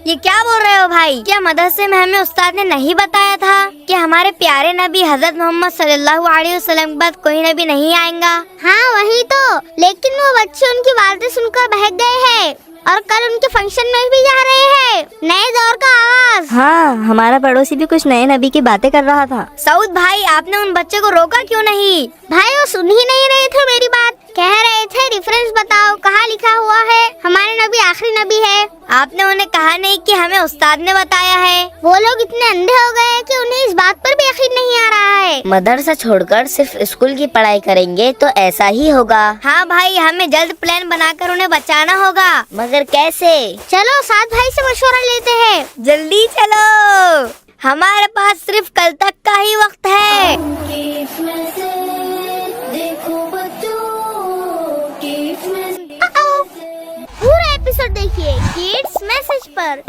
یہ کیا بول رہے ہو بھائی؟ کیا مدرسے میں ہمیں استاد نے نہیں بتایا تھا کہ ہمارے پیارے نبی حضرت محمد صلی اللہ علیہ وسلم کے بعد کوئی نبی نہیں آئیں گا؟ ہاں وہی تو، لیکن وہ بچے ان کی باتیں سن کر بہک گئے ہیں اور کل ان کے فنکشن میں بھی جا رہے ہیں۔ نئے دور کا آغاز۔ ہاں ہمارا پڑوسی بھی کچھ نئے نبی کی باتیں کر رہا تھا۔ سعود بھائی آپ نے ان بچے کو روکا کیوں نہیں؟ بھائی وہ سن ہی نہیں رہے تھے میری بات، کہہ رہے تھے ریفرنس بتاؤ کہاں لکھا ہوا ہے ہمارے نبی آخری نبی ہے۔ آپ نے انہیں کہا نہیں کہ ہمیں استاد نے بتایا ہے؟ وہ لوگ اتنے اندھے ہو گئے کہ انہیں اس بات پر بھی یقین نہیں آ رہا ہے۔ مدرسہ چھوڑ کر صرف اسکول کی پڑھائی کریں گے تو ایسا ہی ہوگا۔ ہاں بھائی ہمیں جلد پلان بنا کر انہیں بچانا ہوگا۔ مگر کیسے؟ چلو سعد بھائی سے مشورہ لیتے ہیں۔ جلدی چلو، ہمارے پاس صرف کل تک کا ہی وقت ہے۔ پورا ایپیسوڈ دیکھیے کڈس میسج پر۔